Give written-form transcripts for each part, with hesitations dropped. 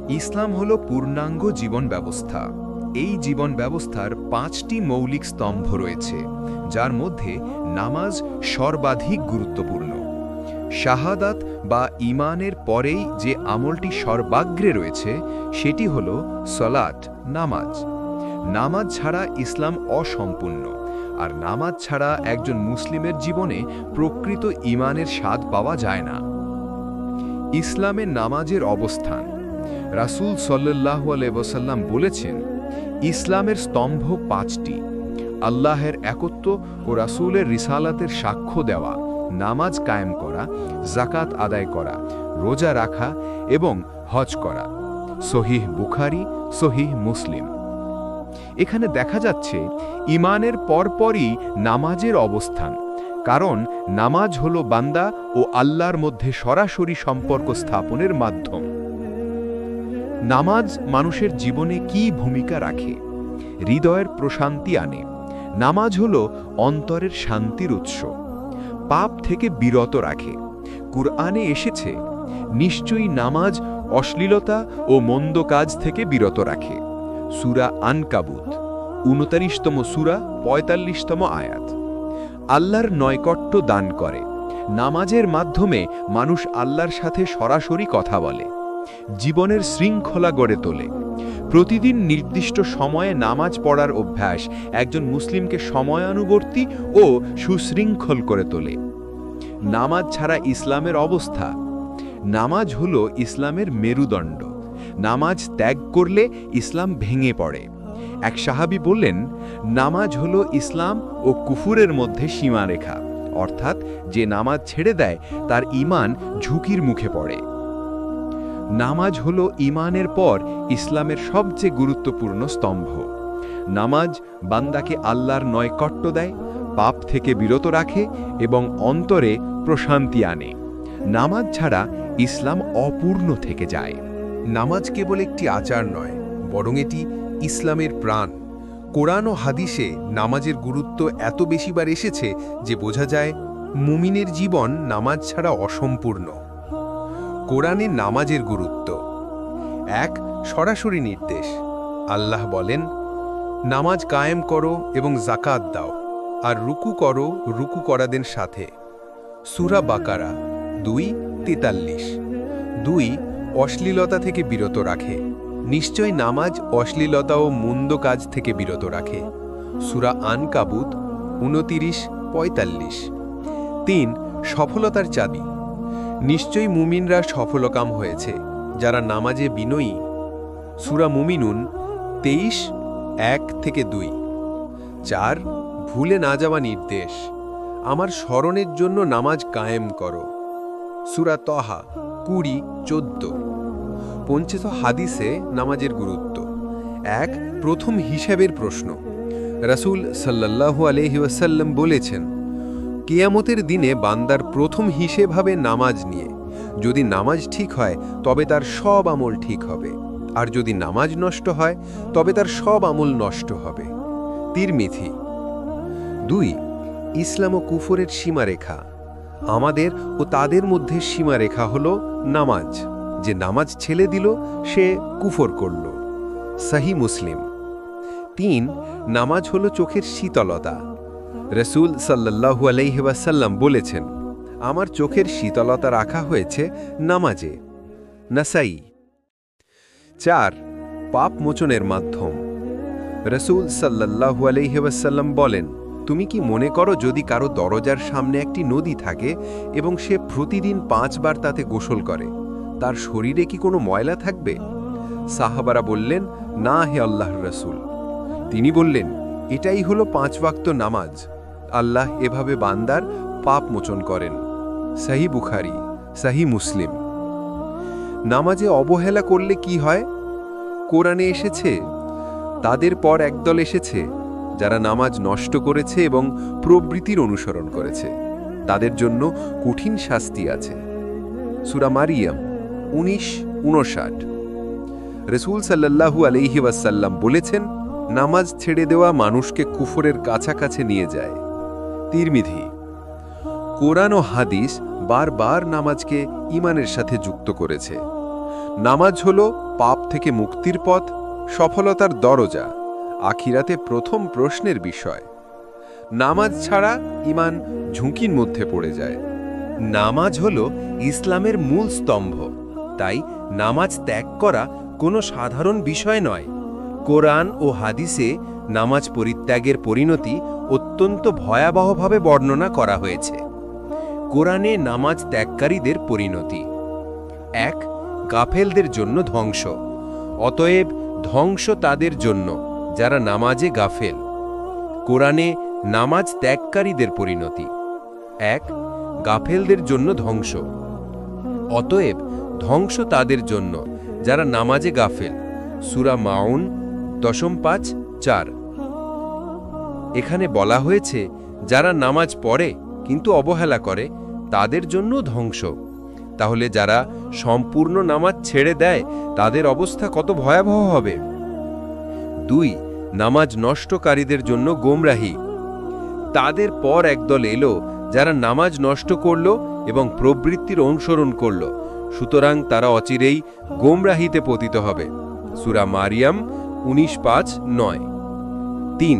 ইসলাম হলো পূর্ণাঙ্গ জীবন ব্যবস্থা। এই জীবন ব্যবস্থার 5টি মৌলিক স্তম্ভ রয়েছে, যার মধ্যে নামাজ সর্বাধিক গুরুত্বপূর্ণ। শাহাদাত বা ঈমানের পরেই যে আমলটি সর্বাগ্রে রয়েছে সেটি হলো সলাত, নামাজ। নামাজ ছাড়া ইসলাম অসম্পূর্ণ, আর নামাজ ছাড়া একজন মুসলিমের জীবনে প্রকৃত ঈমানের স্বাদ পাওয়া যায় না। ইসলামে নামাজের অবস্থান। রাসূল সাল্লাল্লাহু আলাইহি ওয়াসাল্লাম বলেছেন, ইসলামের স্তম্ভ 5টি: আল্লাহের একত্ব ও রাসূলের রিসালাতের সাক্ষ্য দেওয়া, নামাজ কায়েম করা, যাকাত আদায় করা, রোজা রাখা এবং হজ করা। সহিহ বুখারী, সহিহ মুসলিম। এখানে দেখা যাচ্ছে ঈমানের পরপরই নামাজের অবস্থান, কারণ নামাজ হলো বান্দা ও আল্লাহর মধ্যে সরাসরি সম্পর্ক স্থাপনের মাধ্যম। নামাজ মানুষের জীবনে কী ভূমিকা রাখে? হৃদয়ের প্রশান্তি আনে। নামাজ হলো অন্তরের শান্তির উৎস। পাপ থেকে বিরত রাখে। কুরআনে এসেছে, নিশ্চয়ই নামাজ অশ্লীলতা ও মন্দ কাজ থেকে বিরত রাখে। সূরা আনকাবুত 29তম সূরা 45তম আয়াত। আল্লাহর নৈকট্য দান করে। নামাজের মাধ্যমে মানুষ আল্লাহর সাথে সরাসরি কথা বলে। জীবনের শৃঙ্খলা গড়ে তোলে। প্রতিদিন নির্দিষ্ট সময়ে নামাজ পড়ার অভ্যাস একজন মুসলিমকে সময়ানুবর্তী ও সুশৃঙ্খল করে তোলে। নামাজ ছাড়া ইসলামের অবস্থা। নামাজ হলো ইসলামের মেরুদণ্ড। নামাজ ত্যাগ করলে ইসলাম ভেঙে পড়ে। এক সাহাবী বললেন, নামাজ হলো ইসলাম ও কুফুরের মধ্যে সীমারেখা, অর্থাৎ যে নামাজ ছেড়ে দেয় তার ঈমান ঝুঁকির মুখে পড়ে। নামাজ হলো ঈমানের পর ইসলামের সবচেয়ে গুরুত্বপূর্ণ স্তম্ভ। নামাজ বান্দাকে আল্লাহর নৈকট্য দেয়, পাপ থেকে বিরত রাখে এবং অন্তরে প্রশান্তি আনে। নামাজ ছাড়া ইসলাম অপূর্ণ থেকে যায়। নামাজ কেবল একটি আচার নয়, বরং এটি ইসলামের প্রাণ। কোরআন ও হাদিসে নামাজের গুরুত্ব এত বেশিবার এসেছে যে বোঝা যায় মুমিনের জীবন নামাজ ছাড়া অসম্পূর্ণ। কোরআনে নামাজের গুরুত্ব। 1. সরাসরি নির্দেশ। আল্লাহ বলেন, নামাজ কায়েম করো এবং যাকাত দাও, আর রুকু করো রুকু করাদের সাথে। সূরা বাকারা 2:43। 2. অশ্লীলতা থেকে বিরত রাখে। নিশ্চয় নামাজ অশ্লীলতা ও মন্দ কাজ থেকে বিরত রাখে। সূরা আনকাবুত 29:45। 3. সফলতার চাবি। নিশ্চয়ই মুমিনরা সফলকাম হয়েছে যারা নামাজে বিনয়ী। সূরা মুমিনুন 23:1-2। 4. ভুলে না যাওয়া নির্দেশ। আমার স্মরণের জন্য নামাজ কায়েম করো। সূরা তহা 20:14। পঞ্চিত হাদিসে নামাজের গুরুত্ব। 1. প্রথম হিসাবের প্রশ্ন। রাসূল সাল্লাল্লাহু আলাইহি ওয়াসাল্লাম বলেছেন, কিয়ামতের দিনে বান্দার প্রথম হিসেব হবে নামাজ নিয়ে। যদি নামাজ ঠিক হয় তবে তার সব আমল ঠিক হবে, আর যদি নামাজ নষ্ট হয় তবে তার সব আমল নষ্ট হবে। তিরমিজি। 2. ইসলাম ও কুফরের সীমারেখা। আমাদের ও তাদের মধ্যে সীমারেখা হল নামাজ। যে নামাজ ছেড়ে দিল সে কুফর করল। সহিহ মুসলিম। 3. নামাজ হল চোখের শীতলতা। রাসূল সাল্লাল্লাহু আলাইহি ওয়াসাল্লাম বলেছেন, আমার চোখের শীতলতা রাখা হয়েছে নামাজে। নাসাই। 4. পাপ মোচনের মাধ্যম। রাসূল সাল্লাল্লাহু আলাইহি ওয়াসাল্লাম বলেন, তুমি কি মনে করো যদি কারো দরজার সামনে একটি নদী থাকে এবং সে প্রতিদিন 5 বার তাতে গোসল করে, তার শরীরে কি কোনো ময়লা থাকবে? সাহাবারা বললেন, না হে আল্লাহর রাসূল। তিনি বললেন, এটাই হলো 5 ওয়াক্ত নামাজ। আল্লাহ এভাবে বান্দার পাপ মোচন করেন। সহিহ বুখারী, সহিহ মুসলিম। নামাজে অবহেলা করলে কি হয়? কোরআনে এসেছে, তাদের পর একদল এসেছে যারা নামাজ নষ্ট করেছে এবং প্রবৃত্তির অনুসরণ করেছে। তাদের জন্য কঠিন শাস্তি আছে। সূরা মারিয়াম 19:59। রাসূল সাল্লাল্লাহু আলাইহি ওয়াসাল্লাম বলেছেন, নামাজ ছেড়ে দেওয়া মানুষকে কুফরের কাছাকাছি নিয়ে যায়। তিরমিজি। কোরআন ও হাদিস বারবার নামাজকে ঈমানের সাথে যুক্ত করেছে। নামাজ হল পাপ থেকে মুক্তির পথ, সফলতার দরজা, আখিরাতে প্রথম প্রশ্নের বিষয়। নামাজ ছাড়া ঈমান ঝুঁকির মধ্যে পড়ে যায়। নামাজ হল ইসলামের মূল স্তম্ভ, তাই নামাজ ত্যাগ করা কোনো সাধারণ বিষয় নয়। কোরআন ও হাদিসে নামাজ পরিত্যাগের পরিণতি অত্যন্ত ভয়াবহভাবে বর্ণনা করা হয়েছে। কোরআনে নামাজ ত্যাগকারীদের পরিণতি: ১. গাফেলদের জন্য ধ্বংস। অতএব ধ্বংস তাদের জন্য যারা নামাজে গাফেল। কোরআনে নামাজ ত্যাগকারীদের পরিণতি: ১. গাফেলদের জন্য ধ্বংস। অতএব ধ্বংস তাদের জন্য যারা নামাজে গাফেল। সূরা মাউন ৫.৪। এখানে বলা হয়েছে যারা নামাজ পড়ে কিন্তু অবহেলা করে তাদের জন্য ধ্বংস। তাহলে যারা সম্পূর্ণ নামাজ ছেড়ে দেয় তাদের অবস্থা কত ভয়াবহ হবে। ২. নামাজ নষ্টকারীদের জন্য গোমরাহি। তাদের পর একদল এলো যারা নামাজ নষ্ট করল এবং প্রবৃত্তির অনুসরণ করল, সুতরাং তারা অচিরেই গোমরাহিতে পতিত হবে। সূরা মারিয়াম ১৯.৫-৯। ৩.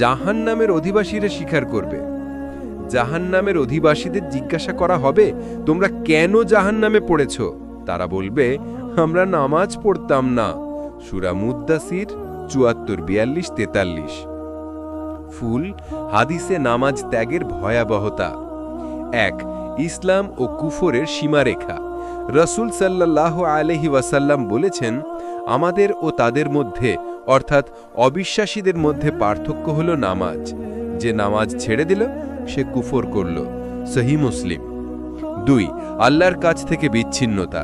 জাহান্নামের অধিবাসীরা স্বীকার করবে। জাহান্নামের অধিবাসীদের জিজ্ঞাসা করা হবে, তোমরা কেন জাহান্নামে পড়েছ? তারা বলবে, আমরা নামাজ পড়তাম না। সূরা মুদ্দাসির ৭৪-৪২-৪৩। ফুল হাদিসে নামাজ ত্যাগের ভয়াবহতা: ১. ইসলাম ও কুফরের সীমারেখা। রাসূল সাল্লাল্লাহু আলাইহি ওয়াসাল্লাম বলেছেন, আমাদের ও তাদের মধ্যে অর্থাৎ অবিশ্বাসীদের মধ্যে পার্থক্য হল নামাজ। যে নামাজ ছেড়ে দিল সে কুফর করল। সহিহ মুসলিম। ২. আল্লাহর কাছ থেকে বিচ্ছিন্নতা।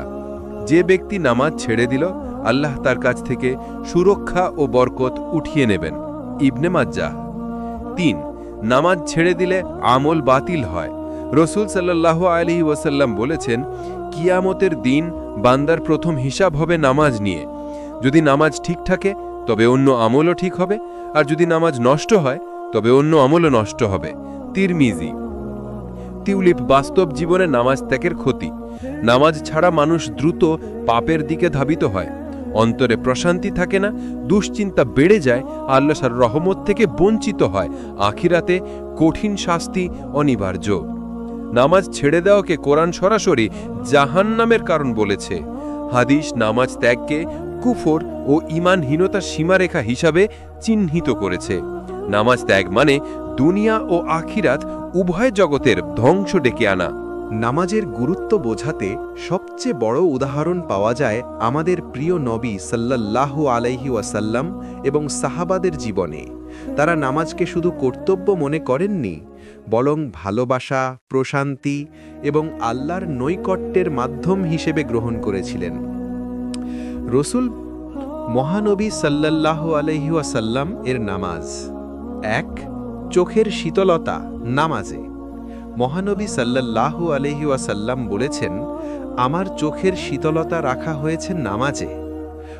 যে ব্যক্তি নামাজ ছেড়ে দিল আল্লাহ তার কাছ থেকে সুরক্ষা ও বরকত উঠিয়ে নেবেন। ইবনে মাজ্জাহ। ৩. নামাজ ছেড়ে দিলে আমল বাতিল হয়। রাসূল সাল্লাল্লাহু আলাইহি ওয়াসাল্লাম বলেছেন, কিয়ামতের দিন বান্দার প্রথম হিসাব হবে নামাজ নিয়ে। যদি নামাজ ঠিক থাকে তবে অন্য আমলও ঠিক হবে, আর যদি নামাজ নষ্ট হয় তবে অন্য আমলও নষ্ট হবে। তিরমিজি। টিউলিপ বাস্তব জীবনে নামাজ ত্যাগের ক্ষতি। নামাজ ছাড়া মানুষ দ্রুত পাপের দিকে ধাবিত হয়, অন্তরে প্রশান্তি থাকে না, দুশ্চিন্তা বেড়ে যায়, আল্লাহর রহমত থেকে বঞ্চিত হয়, আখিরাতে কঠিন শাস্তি অনিবার্য। নামাজ ছেড়ে দেওয়াকে কোরআন সরাসরি জাহান্নামের কারণ বলেছে। হাদিস নামাজ ত্যাগকে কুফর ও ঈমানহীনতার সীমারেখা হিসাবে চিহ্নিত করেছে। নামাজ ত্যাগ মানে দুনিয়া ও আখিরাত উভয় জগতের ধ্বংস ডেকে আনা। নামাজের গুরুত্ব বোঝাতে সবচেয়ে বড় উদাহরণ পাওয়া যায় আমাদের প্রিয় নবী সাল্লাল্লাহু আলাইহি ওয়াসাল্লাম এবং সাহাবাদের জীবনে। তারা নামাজকে শুধু কর্তব্য মনে করেননি, বরং ভালোবাসা, প্রশান্তি এবং আল্লাহর নৈকট্যের মাধ্যম হিসেবে গ্রহণ করেছিলেন। রাসূল মহানবী সাল্লাল্লাহু আলাইহি ওয়াসাল্লাম এর নামাজ। ১. চোখের শীতলতা নামাজে। মহানবী সাল্লাল্লাহু আলাইহি ওয়াসাল্লাম বলেছেন, আমার চোখের শীতলতা রাখা হয়েছে নামাজে।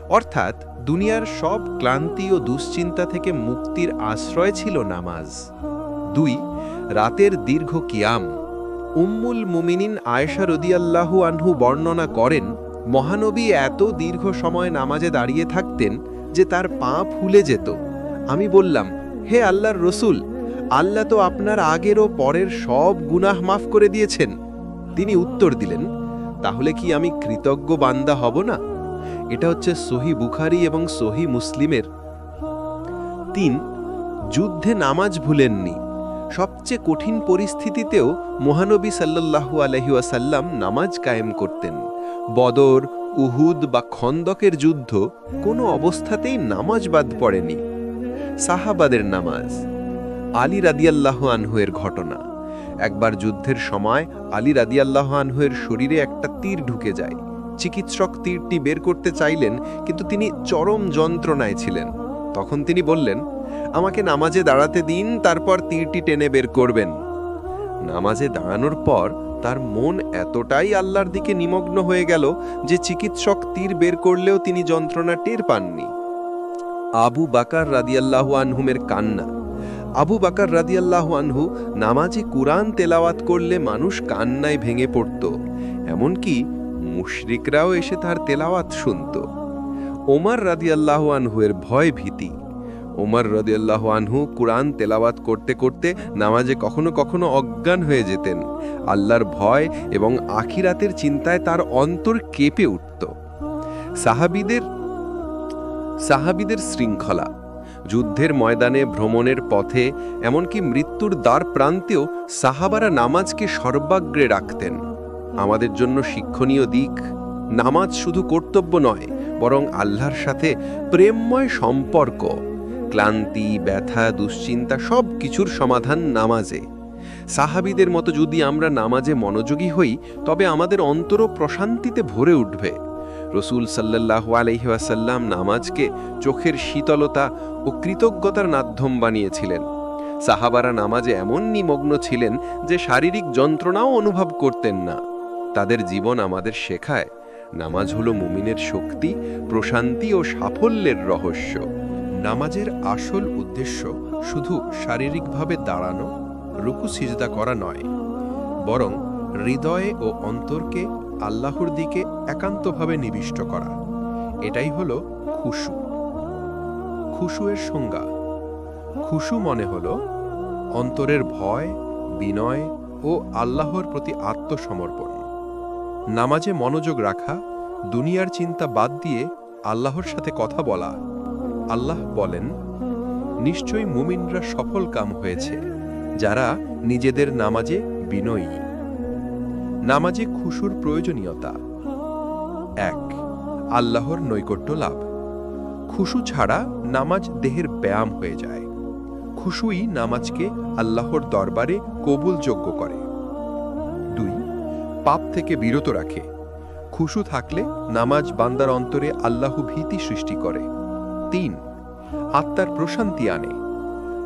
অর্থাৎ দুনিয়ার সব ক্লান্তি ও দুশ্চিন্তা থেকে মুক্তির আশ্রয় ছিল নামাজ। ২. রাতের দীর্ঘ কিয়াম। উম্মুল মুমিনিন আয়েশা রাদিয়াল্লাহু আনহু বর্ণনা করেন, মহানবী এত দীর্ঘ সময় নামাজে দাঁড়িয়ে থাকতেন যে তার পা ফুলে যেত। আমি বললাম, হে আল্লাহর রসূল, আল্লাহ তো আপনার আগের ও পরের সব গুনাহ মাফ করে দিয়েছেন। তিনি উত্তর দিলেন, তাহলে কি আমি কৃতজ্ঞ বান্দা হব না? এটা হচ্ছে সহিহ বুখারী এবং সহিহ মুসলিমের। ৩. যুদ্ধে নামাজ ভুলেননি। সবচেয়ে কঠিন পরিস্থিতিতেও মহানবী সাল্লাল্লাহু আলাইহি ওয়াসাল্লাম নামাজ কায়েম করতেন। বদর, উহুদ বা খন্দকের যুদ্ধ কোনো অবস্থাতেই নামাজ বাদ পড়েনি। সাহাবাদের নামাজ। আলী রাদিয়াল্লাহু আনহু এর ঘটনা। একবার যুদ্ধের সময় আলী রাদিয়াল্লাহু আনহু এর শরীরে একটা তীর ঢুকে যায়। চিকিৎসক তীরটি বের করতে চাইলেন, কিন্তু তিনি চরম যন্ত্রণায় ছিলেন। তখন তিনি বললেন, আমাকে নামাজে দাঁড়াতে দিন, তারপর তীরটি টেনে বের করবেন। নামাজে দাঁড়ানোর পর তার মন এতটাই আল্লাহর দিকে নিমগ্ন হয়ে গেল যে চিকিৎসক তীর বের করলেও তিনি যন্ত্রণা টের পাননি। আবু বাকার রাদিয়াল্লাহু আনহুমের কান্না। আবু বাকার রাদিয়াল্লাহু আনহু নামাজে কুরআন তেলাওয়াত করলে মানুষ কান্নায় ভেঙে পড়ত। এমনকি মুশরিকরাও এসে তার তেলাওয়াত শুনত। ওমর রাদিয়াল্লাহু আনহুয়ের ভয় ভীতি। ওমর রাদিয়াল্লাহু আনহু কুরআন তেলাওয়াত করতে করতে নামাজে কখনো কখনো অজ্ঞান হয়ে যেতেন। আল্লাহর ভয় এবং আখিরাতের চিন্তায় তার অন্তর কেঁপে উঠত। সাহাবীদের শৃঙ্খলা, যুদ্ধের ময়দানে, ভ্রমণের পথে, এমনকি মৃত্যুর দ্বার প্রান্তেও সাহাবারা নামাজকে সর্বাগ্রে রাখতেন। আমাদের জন্য শিক্ষণীয় দিক, নামাজ শুধু কর্তব্য নয়, বরং আল্লাহর সাথে প্রেমময় সম্পর্ক। ক্লান্তি, ব্যথা, দুশ্চিন্তা সব কিছুর সমাধান নামাজে। সাহাবীদের মতো যদি আমরা নামাজে মনোযোগী হই, তবে আমাদের অন্তরও প্রশান্তিতে ভরে উঠবে। রসূল সাল্লাল্লাহু আলাইহি ওয়াসাল্লাম নামাজকে চোখের শীতলতা ও কৃতজ্ঞতার মাধ্যম বানিয়েছিলেন। সাহাবারা নামাজে এমন নিমগ্ন ছিলেন যে শারীরিক যন্ত্রণাও অনুভব করতেন না। তাদের জীবন আমাদের শেখায়, নামাজ হলো মুমিনের শক্তি, প্রশান্তি ও সাফল্যের রহস্য। নামাজের আসল উদ্দেশ্য শুধু শারীরিকভাবে দাঁড়ানো, রুকু সিজদা করা নয়, বরং হৃদয়ে ও অন্তরকে আল্লাহর দিকে একান্তভাবে নিবিষ্ট করা। এটাই হলো খুশু। খুশুয়ের সংজ্ঞা: খুশু মনে হলো অন্তরের ভয়, বিনয় ও আল্লাহর প্রতি আত্মসমর্পণ। নামাজে মনোযোগ রাখা, দুনিয়ার চিন্তা বাদ দিয়ে আল্লাহর সাথে কথা বলা। আল্লাহ বলেন, নিশ্চয়ই মুমিনরা সফল কাম হয়েছে যারা নিজেদের নামাজে বিনয়ী। নামাজে খুশুর প্রয়োজনীয়তা: ১. আল্লাহর নৈকট্য লাভ। খুশু ছাড়া নামাজ দেহের ব্যায়াম হয়ে যায়। খুশুই নামাজকে আল্লাহর দরবারে কবুলযোগ্য করে। ২. পাপ থেকে বিরত রাখে। খুশু থাকলে নামাজ বান্দার অন্তরে আল্লাহ ভীতি সৃষ্টি করে। ৩. আত্মার প্রশান্তি আনে।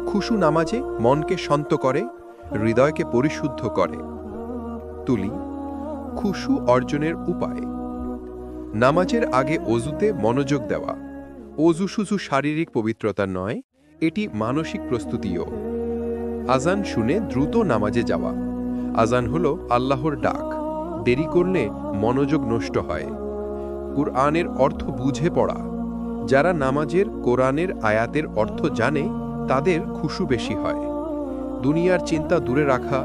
খুশু নামাজে মনকে শান্ত করে, হৃদয়কে পরিশুদ্ধ করে। তুলি: খুশু অর্জনের উপায়। নামাজের আগে অজুতে মনোযোগ দেওয়া। অজু শুধু শারীরিক পবিত্রতা নয়, এটি মানসিক প্রস্তুতিও। আজান শুনে দ্রুত নামাজে যাওয়া। আজান হলো আল্লাহর ডাক। দেরি করলে মনোযোগ নষ্ট হয়। কুরআনের অর্থ বুঝে পড়া। যারা নামাজের কোরআনের আয়াতের অর্থ জানে, তাদের খুশু বেশি হয়। দুনিয়ার চিন্তা দূরে রাখা।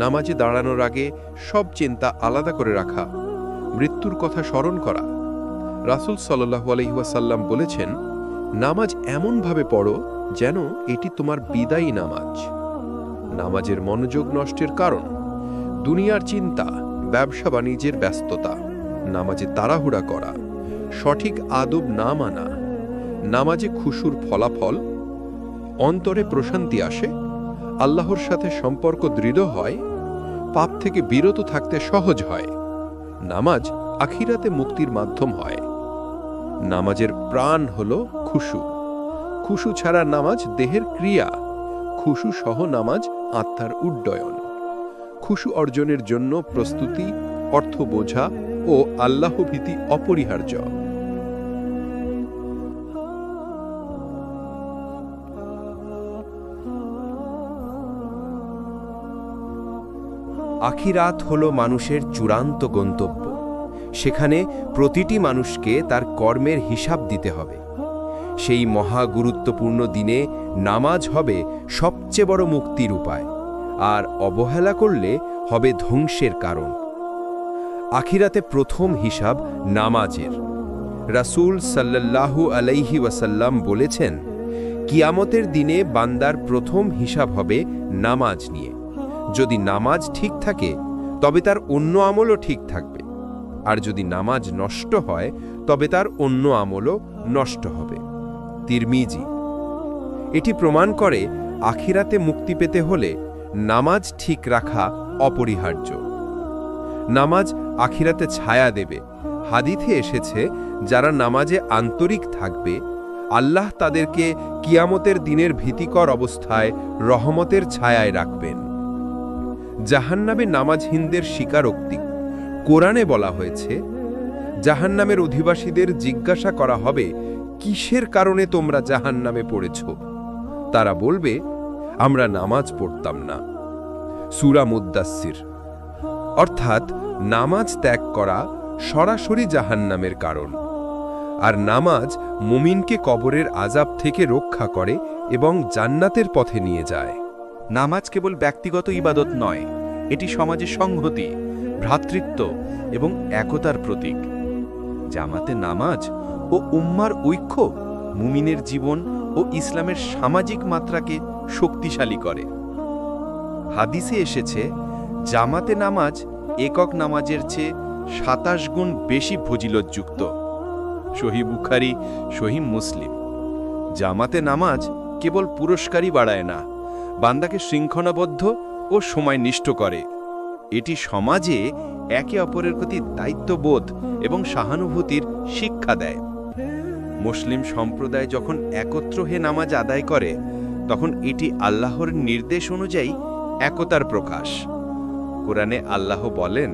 নামাজে দাঁড়ানোর আগে সব চিন্তা আলাদা করে রাখা। মৃত্যুর কথা স্মরণ করা। রাসূল সাল্লাল্লাহু আলাইহি ওয়াসাল্লাম বলেছেন, নামাজ এমনভাবে পড়ো যেন এটি তোমার বিদায়ী নামাজ। নামাজের মনোযোগ নষ্টের কারণ: দুনিয়ার চিন্তা, ব্যবসা বাণিজ্যের ব্যস্ততা, নামাজে তাড়াহুড়া করা, সঠিক আদব না মানা। নামাজে খুশুর ফলাফল: অন্তরে প্রশান্তি আসে, আল্লাহর সাথে সম্পর্ক দৃঢ় হয়, পাপ থেকে বিরত থাকতে সহজ হয়। নামাজ আখিরাতে মুক্তির মাধ্যম হয়। নামাজের প্রাণ হল খুশু। খুশু ছাড়া নামাজ দেহের ক্রিয়া। খুশু সহ নামাজ আত্মার উড্ডয়ন। খুশু অর্জনের জন্য প্রস্তুতি, অর্থ বোঝা ও আল্লাহ ভীতি অপরিহার্য। আখিরাত হল মানুষের চূড়ান্ত গন্তব্য। সেখানে প্রতিটি মানুষকে তার কর্মের হিসাব দিতে হবে। সেই মহা গুরুত্বপূর্ণ দিনে নামাজ হবে সবচেয়ে বড় মুক্তির উপায়, আর অবহেলা করলে হবে ধ্বংসের কারণ। আখিরাতে প্রথম হিসাব নামাজের। রাসূল সাল্লাল্লাহু আলাইহি ওয়াসাল্লাম বলেছেন, কিয়ামতের দিনে বান্দার প্রথম হিসাব হবে নামাজ নিয়ে। যদি নামাজ ঠিক থাকে, তবে তার অন্য আমলও ঠিক থাকবে, আর যদি নামাজ নষ্ট হয়, তবে তার অন্য আমলও নষ্ট হবে। তিরমিজি। এটি প্রমাণ করে আখিরাতে মুক্তি পেতে হলে নামাজ ঠিক রাখা অপরিহার্য। নামাজ আখিরাতে ছায়া দেবে। হাদিসে এসেছে, যারা নামাজে আন্তরিক থাকবে, আল্লাহ তাদেরকে কিয়ামতের দিনের ভীতিকর অবস্থায় রহমতের ছায়ায় রাখবেন। জাহান্নামে নামাজহীনদের স্বীকারোক্তি। কোরআনে বলা হয়েছে, জাহান্নামের অধিবাসীদের জিজ্ঞাসা করা হবে, কিসের কারণে তোমরা জাহান্নামে পড়েছ? তারা বলবে, আমরা নামাজ পড়তাম না। সূরা মুদ্দাসসির। অর্থাৎ নামাজ ত্যাগ করা সরাসরি জাহান্নামের কারণ। আর নামাজ মুমিনকে কবরের আযাব থেকে রক্ষা করে এবং জান্নাতের পথে নিয়ে যায়। নামাজ কেবল ব্যক্তিগত ইবাদত নয়, এটি সমাজে সংহতি, ভ্রাতৃত্ব এবং একতার প্রতীক। জামাতে নামাজ ও উম্মার ঐক্য মুমিনের জীবন ও ইসলামের সামাজিক মাত্রাকে শক্তিশালী করে। হাদিসে এসেছে, জামাতে নামাজ একক নামাজের চেয়ে ২৭ গুণ বেশি ফজিলতযুক্ত। সহিহ বুখারী, সহিহ মুসলিম। জামাতে নামাজ কেবল পুরস্কারই বাড়ায় না, বান্দাকে শৃঙ্খলাবদ্ধ ও সময়নিষ্ঠ করে। এটি সমাজে একে অপরের প্রতি দায়িত্ববোধ এবং সহানুভূতির শিক্ষা দেয়। মুসলিম সম্প্রদায় যখন একত্র হয়ে নামাজ আদায় করে, তখন এটি আল্লাহর নির্দেশ অনুযায়ী একতার প্রকাশ। কোরআনে আল্লাহ বলেন,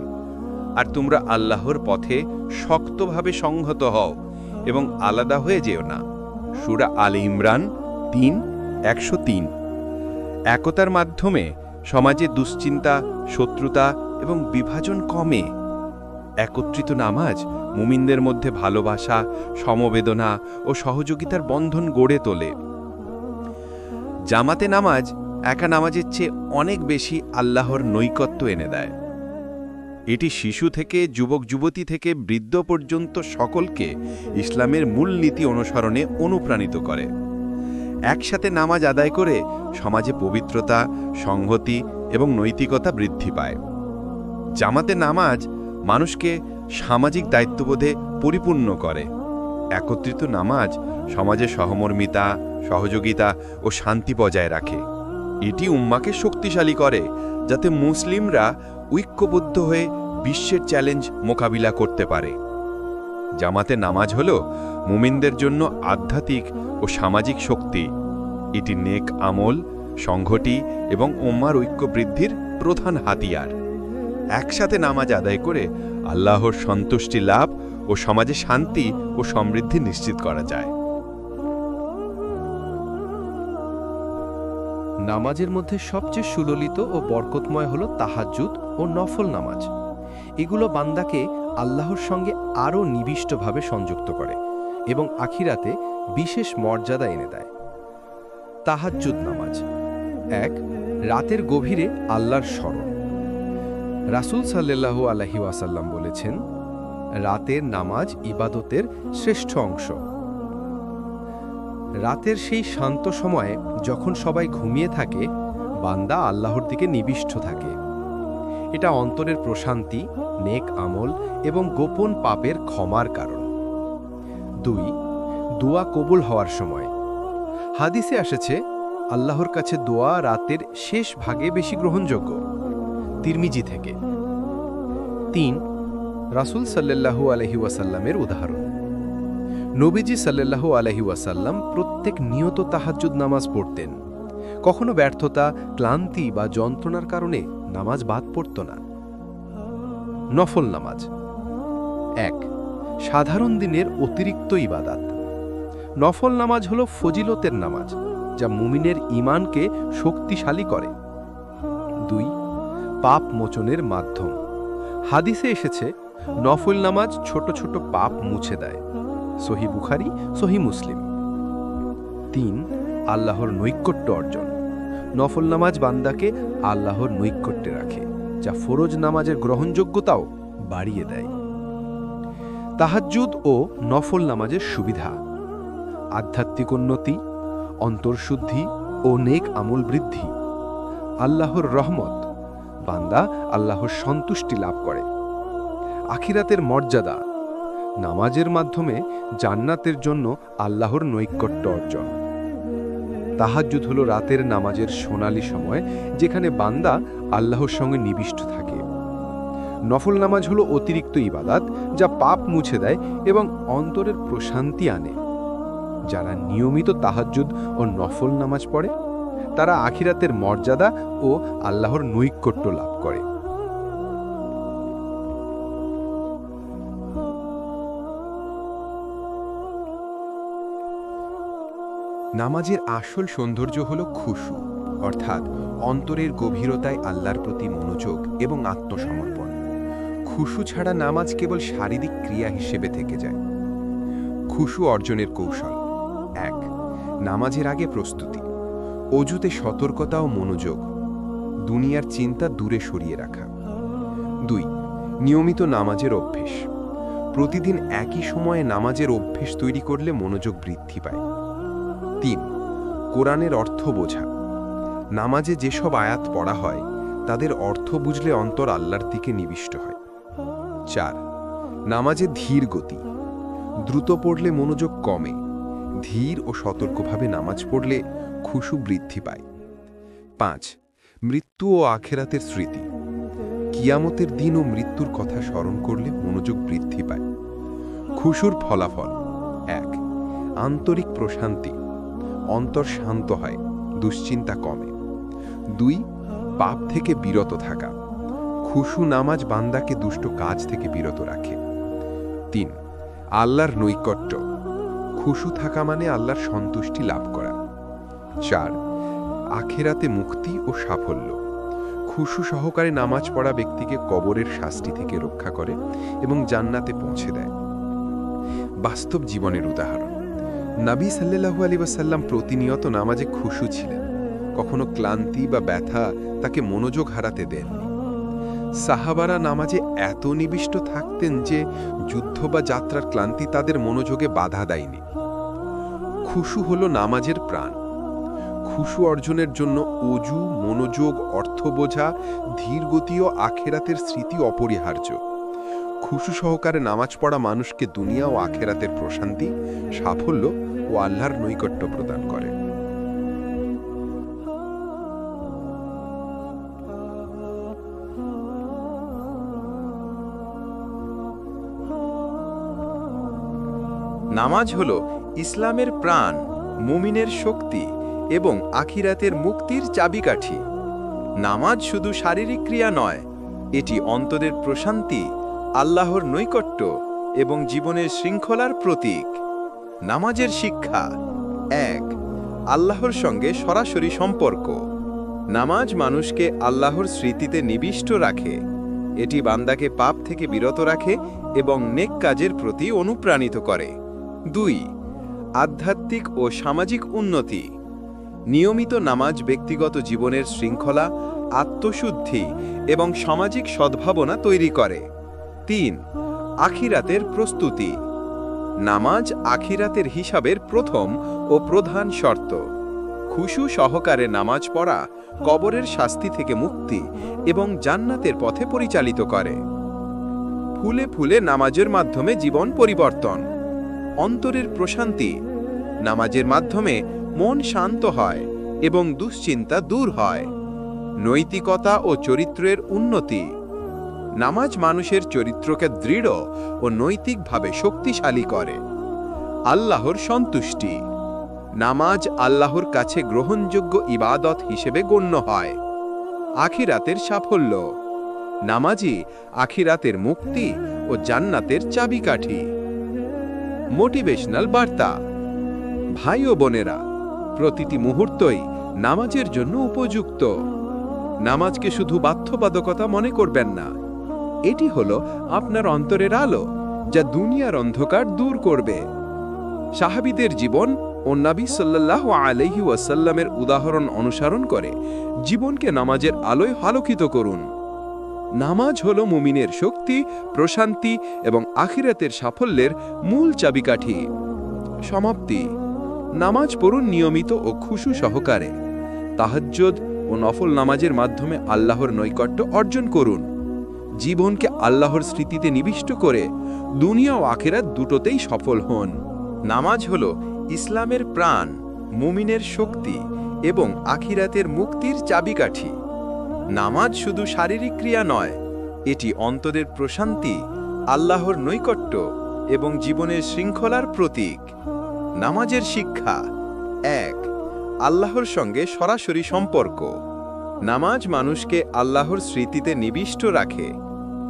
আর তোমরা আল্লাহর পথে শক্তভাবে সংহত হও এবং আলাদা হয়ে যেও না। সূরা আলে ইমরান ৩:১০৩। একতার মাধ্যমে সমাজে দুশ্চিন্তা, শত্রুতা এবং বিভাজন কমে। একত্রিত নামাজ মুমিনদের মধ্যে ভালোবাসা, সমবেদনা ও সহযোগিতার বন্ধন গড়ে তোলে। জামাতে নামাজ একা নামাজের চেয়ে অনেক বেশি আল্লাহর নৈকট্য এনে দেয়। এটি শিশু থেকে যুবক যুবতী থেকে বৃদ্ধ পর্যন্ত সকলকে ইসলামের মূলনীতি অনুসরণে অনুপ্রাণিত করে। একসাথে নামাজ আদায় করে সমাজে পবিত্রতা, সংহতি এবং নৈতিকতা বৃদ্ধি পায়। জামাতে নামাজ মানুষকে সামাজিক দায়িত্ববোধে পরিপূর্ণ করে। একত্রিত নামাজ সমাজে সহমর্মিতা, সহযোগিতা ও শান্তি বজায় রাখে। এটি উম্মাকে শক্তিশালী করে, যাতে মুসলিমরা ঐক্যবদ্ধ হয়ে বিশ্বের চ্যালেঞ্জ মোকাবিলা করতে পারে। জামাতে নামাজ হল মুমিনদের জন্য আধ্যাত্মিক ও সামাজিক শক্তি। এটি নেক আমল, সংহতি এবং উম্মার ঐক্য বৃদ্ধির প্রধান হাতিয়ার। একসাথে নামাজ আদায় করে আল্লাহর সন্তুষ্টি লাভ ও সমাজে শান্তি ও সমৃদ্ধি নিশ্চিত করা যায়। নামাজের মধ্যে সবচেয়ে সুললিত ও বরকতময় হল তাহাজ্জুদ ও নফল নামাজ। এগুলো বান্দাকে আল্লাহর সঙ্গে আরও নিবিষ্টভাবে সংযুক্ত করে এবং আখিরাতে বিশেষ মর্যাদা এনে দেয়। তাহাজ্জুদ নামাজ ১. রাতের গভীরে আল্লাহর স্মরণ। রাসূল সাল্লাল্লাহু আলাইহি ওয়াসাল্লাম বলেছেন, রাতের নামাজ ইবাদতের শ্রেষ্ঠ অংশ। রাতের সেই শান্ত সময়ে যখন সবাই ঘুমিয়ে থাকে, বান্দা আল্লাহর দিকে নিবিষ্ট থাকে। এটা অন্তরের প্রশান্তি, নেক আমল এবং গোপন পাপের ক্ষমার কারণ। ২. দোয়া কবুল হওয়ার সময়। হাদিসে এসেছে, আল্লাহর কাছে দোয়া রাতের শেষ ভাগে বেশি গ্রহণযোগ্য। তিরমিজি থেকে। ৩. রাসূল সাল্লাল্লাহু আলাইহি ওয়াসাল্লামের উদাহরণ। নবীজি সাল্লাল্লাহু আলাইহি ওয়াসাল্লাম প্রত্যেক নিয়ত তাহাজ্জুদ নামাজ পড়তেন। কখনো ব্যর্থতা, ক্লান্তি বা যন্ত্রণার কারণে নামাজ বাদ পড়ত না। নফল নামাজ ১. সাধারণ দিনের অতিরিক্ত ইবাদাত। নফল নামাজ হল ফজিলতের নামাজ, যা মুমিনের ঈমানকে শক্তিশালী করে। ২. পাপ মোচনের মাধ্যম। হাদিসে এসেছে, নফল নামাজ ছোট ছোট পাপ মুছে দেয়। সহিহ বুখারী, সহিহ মুসলিম। ৩. আল্লাহর নৈকট্য অর্জন। নফল নামাজ বান্দাকে আল্লাহর নৈকট্যে রাখে, যা ফরজ নামাজের গ্রহণযোগ্যতাও বাড়িয়ে দেয়। তাহাজ্জুদ ও নফল নামাজের সুবিধা: আধ্যাত্মিক উন্নতি, অন্তর্শুদ্ধি ও নেক আমল বৃদ্ধি। আল্লাহর রহমত, বান্দা আল্লাহর সন্তুষ্টি লাভ করে। আখিরাতের মর্যাদা, নামাজের মাধ্যমে জান্নাতের জন্য আল্লাহর নৈকট্য অর্জন। তাহাজ্জুদ হল রাতের নামাজের সোনালী সময়, যেখানে বান্দা আল্লাহর সঙ্গে নিবিষ্ট থাকে। নফল নামাজ হল অতিরিক্ত ইবাদাত, যা পাপ মুছে দেয় এবং অন্তরের প্রশান্তি আনে। যারা নিয়মিত তাহাজ্জুদ ও নফল নামাজ পড়ে, তারা আখিরাতের মর্যাদা ও আল্লাহর নৈকট্য লাভ করে। নামাজের আসল সৌন্দর্য হল খুশু, অর্থাৎ অন্তরের গভীরতায় আল্লাহর প্রতি মনোযোগ এবং আত্মসমর্পণ। খুশু ছাড়া নামাজ কেবল শারীরিক ক্রিয়া হিসেবে থেকে যায়। খুশু অর্জনের কৌশল: ১. নামাজের আগে প্রস্তুতি। অজুতে সতর্কতা ও মনোযোগ, দুনিয়ার চিন্তা দূরে সরিয়ে রাখা। ২. নিয়মিত নামাজের অভ্যেস। প্রতিদিন একই সময়ে নামাজের অভ্যেস তৈরি করলে মনোযোগ বৃদ্ধি পায়। ৩. কোরআনের অর্থ বোঝা। নামাজে যেসব আয়াত পড়া হয় তাদের অর্থ বুঝলে অন্তর আল্লাহর দিকে নিবিষ্ট হয়। ৪. নামাজে ধীর গতি। দ্রুত পড়লে মনোযোগ কমে, ধীর ও সতর্কভাবে নামাজ পড়লে খুশু বৃদ্ধি পায়। ৫. মৃত্যু ও আখেরাতের স্মৃতি। কিয়ামতের দিন ও মৃত্যুর কথা স্মরণ করলে মনোযোগ বৃদ্ধি পায়। খুশুর ফলাফল: ১. আন্তরিক প্রশান্তি, অন্তর শান্ত হয়, দুশ্চিন্তা কমে। ২. পাপ থেকে বিরত থাকা। খুশু নামাজ বান্দাকে দুষ্ট কাজ থেকে বিরত রাখে। ৩. আল্লাহর নৈকট্য। খুশু থাকা মানে আল্লাহর সন্তুষ্টি লাভ করা। ৪. আখেরাতে মুক্তি ও সাফল্য। খুশু সহকারে নামাজ পড়া ব্যক্তিকে কবরের শাস্তি থেকে রক্ষা করে এবং জান্নাতে পৌঁছে দেয়। বাস্তব জীবনের উদাহরণ: নবী সাল্লাল্লাহু আলাইহি ওয়াসাল্লাম প্রতিনিয়ত নামাজে খুশু ছিলেন। কখনো ক্লান্তি বা ব্যথা তাকে মনোযোগ হারাতে দেননি। সাহাবারা নামাজে এত নিবিষ্ট থাকতেন যে যুদ্ধ বা যাত্রার ক্লান্তি তাদের মনোযোগে বাধা দেয়নি। খুশু হল নামাজের প্রাণ। খুশু অর্জনের জন্য অজু, মনোযোগ, অর্থ বোঝা, ধীর গতি ও আখেরাতের স্মৃতি অপরিহার্য। খুশু সহকারে নামাজ পড়া মানুষকে দুনিয়া ও আখেরাতের প্রশান্তি, সাফল্য ও আল্লাহর নৈকট্য প্রদান করে। নামাজ হল ইসলামের প্রাণ, মুমিনের শক্তি এবং আখিরাতের মুক্তির চাবিকাঠি। নামাজ শুধু শারীরিক ক্রিয়া নয়, এটি অন্তরের প্রশান্তি, আল্লাহর নৈকট্য এবং জীবনের শৃঙ্খলার প্রতীক। নামাজের শিক্ষা: ১. আল্লাহর সঙ্গে সরাসরি সম্পর্ক। নামাজ মানুষকে আল্লাহর স্মৃতিতে নিবিষ্ট রাখে। এটি বান্দাকে পাপ থেকে বিরত রাখে এবং নেক কাজের প্রতি অনুপ্রাণিত করে। ২. আধ্যাত্মিক ও সামাজিক উন্নতি। নিয়মিত নামাজ ব্যক্তিগত জীবনের শৃঙ্খলা, আত্মশুদ্ধি এবং সামাজিক সদ্ভাবনা তৈরি করে। ৩. আখিরাতের প্রস্তুতি। নামাজ আখিরাতের হিসাবের প্রথম ও প্রধান শর্ত। খুশু সহকারে নামাজ পড়া কবরের শাস্তি থেকে মুক্তি এবং জান্নাতের পথে পরিচালিত করে। ফুলে ফুলে নামাজের মাধ্যমে জীবন পরিবর্তন। অন্তরের প্রশান্তি। নামাজের মাধ্যমে মন শান্ত হয় এবং দুশ্চিন্তা দূর হয়। নৈতিকতা ও চরিত্রের উন্নতি। নামাজ মানুষের চরিত্রকে দৃঢ় ও নৈতিকভাবে শক্তিশালী করে। আল্লাহর সন্তুষ্টি। নামাজ আল্লাহর কাছে গ্রহণযোগ্য ইবাদত হিসেবে গণ্য হয়। আখিরাতের সাফল্য। নামাজই আখিরাতের মুক্তি ও জান্নাতের চাবিকাঠি। মোটিভেশনাল বার্তা: ভাই ও বোনেরা, প্রতিটি মুহূর্তই নামাজের জন্য উপযুক্ত। নামাজকে শুধু বাধ্যবাধকতা মনে করবেন না। এটি হলো আপনার অন্তরের আলো, যা দুনিয়ার অন্ধকার দূর করবে। সাহাবীদের জীবন ও নবী সাল্লাল্লাহু আলাইহি ওয়াসাল্লামের উদাহরণ অনুসরণ করে জীবনকে নামাজের আলোয় আলোকিত করুন। নামাজ হলো মুমিনের শক্তি, প্রশান্তি এবং আখিরাতের সাফল্যের মূল চাবিকাঠি। সমাপ্তি: নামাজ পড়ুন নিয়মিত ও খুশু সহকারে। তাহাজ্জুদ ও নফল নামাজের মাধ্যমে আল্লাহর নৈকট্য অর্জন করুন। জীবনকে আল্লাহর স্মৃতিতে নিবিষ্ট করে দুনিয়া ও আখিরাত দুটোতেই সফল হন। নামাজ হলো ইসলামের প্রাণ, মুমিনের শক্তি এবং আখিরাতের মুক্তির চাবিকাঠি। নামাজ শুধু শারীরিক ক্রিয়া নয়, এটি অন্তরের প্রশান্তি, আল্লাহর নৈকট্য এবং জীবনের শৃঙ্খলার প্রতীক। নামাজের শিক্ষা: ১. আল্লাহর সঙ্গে সরাসরি সম্পর্ক। নামাজ মানুষকে আল্লাহর স্মৃতিতে নিবিষ্ট রাখে।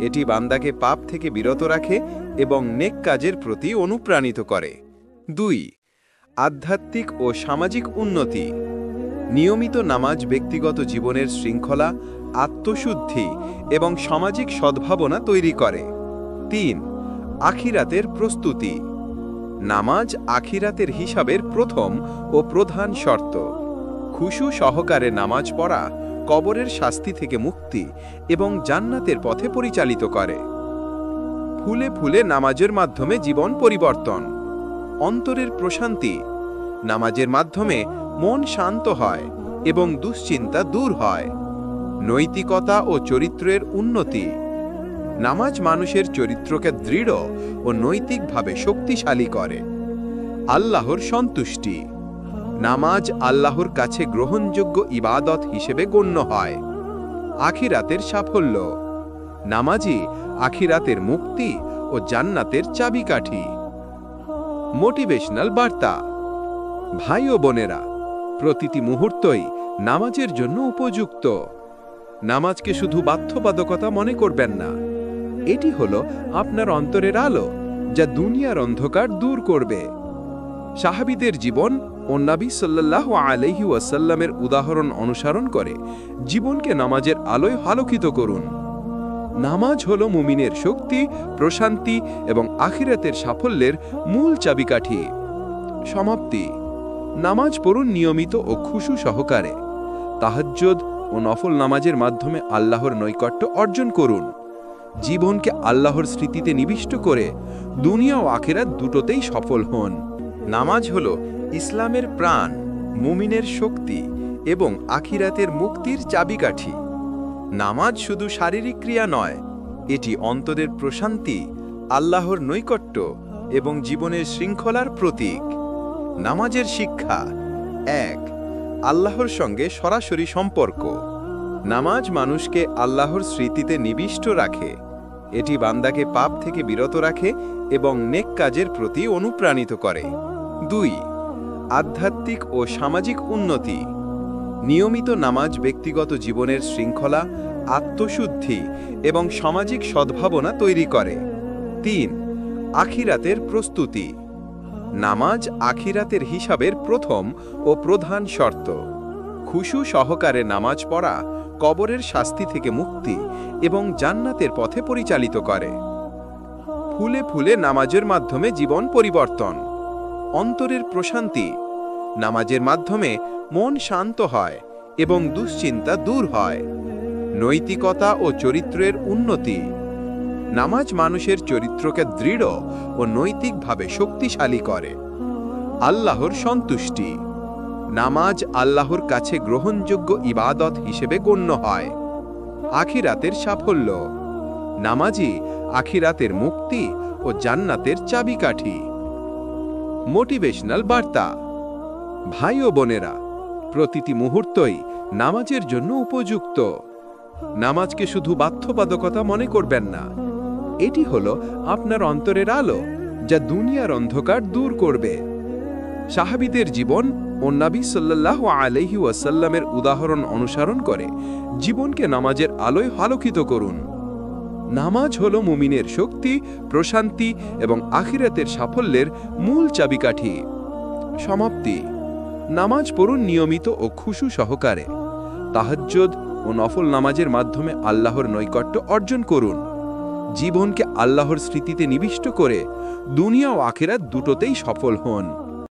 এটি বান্দাকে পাপ থেকে বিরত রাখে এবং নেক কাজের প্রতি অনুপ্রাণিত করে। ২. আধ্যাত্মিক ও সামাজিক উন্নতি। নিয়মিত নামাজ ব্যক্তিগত জীবনের শৃঙ্খলা, আত্মশুদ্ধি এবং সামাজিক সদ্ভাবনা তৈরি করে। 3. আখিরাতের প্রস্তুতি। নামাজ আখিরাতের হিসাবের প্রথম ও প্রধান শর্ত। খুশু সহকারে নামাজ পড়া কবরের শাস্তি থেকে মুক্তি এবং জান্নাতের পথে পরিচালিত করে। ফুলে ফুলে নামাজের মাধ্যমে জীবন পরিবর্তন। অন্তরের প্রশান্তি। নামাজের মাধ্যমে মন শান্ত হয় এবং দুশ্চিন্তা দূর হয়। নৈতিকতা ও চরিত্রের উন্নতি। নামাজ মানুষের চরিত্রকে দৃঢ় ও নৈতিকভাবে শক্তিশালী করে। আল্লাহর সন্তুষ্টি। নামাজ আল্লাহর কাছে গ্রহণযোগ্য ইবাদত হিসেবে গণ্য হয়। আখিরাতের সাফল্য। নামাজই আখিরাতের মুক্তি ও জান্নাতের চাবিকাঠি। মোটিভেশনাল বার্তা। ভাই ও বোনেরা, প্রতিটি মুহূর্তই নামাজের জন্য উপযুক্ত। নামাজকে শুধু বাধ্যবাধকতা মনে করবেন না। এটি হলো আপনার অন্তরের আলো, যা দুনিয়ার অন্ধকার দূর করবে। সাহাবীদের জীবন ও নবী সাল্লাল্লাহু আলাইহি ওয়াসাল্লামের উদাহরণ অনুসরণ করে জীবনকে নামাজের আলোয় আলোকিত করুন। নামাজ হলো মুমিনের শক্তি, প্রশান্তি এবং আখিরাতের সাফল্যের মূল চাবিকাঠি। সমাপ্তি। নামাজ পড়ুন নিয়মিত ও খুশু সহকারে। তাহাজ্জুদ ও নফল নামাজের মাধ্যমে আল্লাহর নৈকট্য অর্জন করুন। জীবনকে আল্লাহর স্মৃতিতে নিবিষ্ট করে দুনিয়া ও আখিরাত দুটোতেই সফল হন। নামাজ হলো ইসলামের প্রাণ, মুমিনের শক্তি এবং আখিরাতের মুক্তির চাবিকাঠি। নামাজ শুধু শারীরিক ক্রিয়া নয়, এটি অন্তরের প্রশান্তি, আল্লাহর নৈকট্য এবং জীবনের শৃঙ্খলার প্রতীক। নামাজের শিক্ষা। 1. আল্লাহর সঙ্গে সরাসরি সম্পর্ক। নামাজ মানুষকে আল্লাহর স্মৃতিতে নিবিষ্ট রাখে। এটি বান্দাকে পাপ থেকে বিরত রাখে এবং নেক কাজের প্রতি অনুপ্রাণিত করে। 2. আধ্যাত্মিক ও সামাজিক উন্নতি। নিয়মিত নামাজ ব্যক্তিগত জীবনের শৃঙ্খলা, আত্মশুদ্ধি এবং সামাজিক সদ্ভাবনা তৈরি করে। 3. আখিরাতের প্রস্তুতি। নামাজ আখিরাতের হিসাবের প্রথম ও প্রধান শর্ত। খুশু সহকারে নামাজ পড়া কবরের শাস্তি থেকে মুক্তি এবং জান্নাতের পথে পরিচালিত করে। ফুলে ফুলে নামাজের মাধ্যমে জীবন পরিবর্তন। অন্তরের প্রশান্তি। নামাজের মাধ্যমে মন শান্ত হয় এবং দুশ্চিন্তা দূর হয়। নৈতিকতা ও চরিত্রের উন্নতি। নামাজ মানুষের চরিত্রকে দৃঢ় ও নৈতিকভাবে শক্তিশালী করে। আল্লাহর সন্তুষ্টি। নামাজ আল্লাহর কাছে গ্রহণযোগ্য ইবাদত হিসেবে গণ্য হয়। আখিরাতের সাফল্য। নামাজই আখিরাতের মুক্তি ও জান্নাতের চাবিকাঠি। মোটিভেশনাল বার্তা। ভাই ও বোনেরা, প্রতিটি মুহূর্তই নামাজের জন্য উপযুক্ত। নামাজকে শুধু বাধ্যবাধকতা মনে করবেন না। এটি হলো আপনার অন্তরের আলো, যা দুনিয়ার অন্ধকার দূর করবে। সাহাবীদের জীবন ও নবী সাল্লাল্লাহু আলাইহি ওয়াসাল্লামের উদাহরণ অনুসরণ করে জীবনকে নামাজের আলোয় আলোকিত করুন। নামাজ হলো মুমিনের শক্তি, প্রশান্তি এবং আখিরাতের সাফল্যের মূল চাবিকাঠি। সমাপ্তি। নামাজ পড়ুন নিয়মিত ও খুশু সহকারে। তাহাজ্জুদ ও নফল নামাজের মাধ্যমে আল্লাহর নৈকট্য অর্জন করুন। জীবনকে আল্লাহর স্মৃতিতে নিবিষ্ট করে দুনিয়া ও আখিরাত দুটোতেই সফল হন।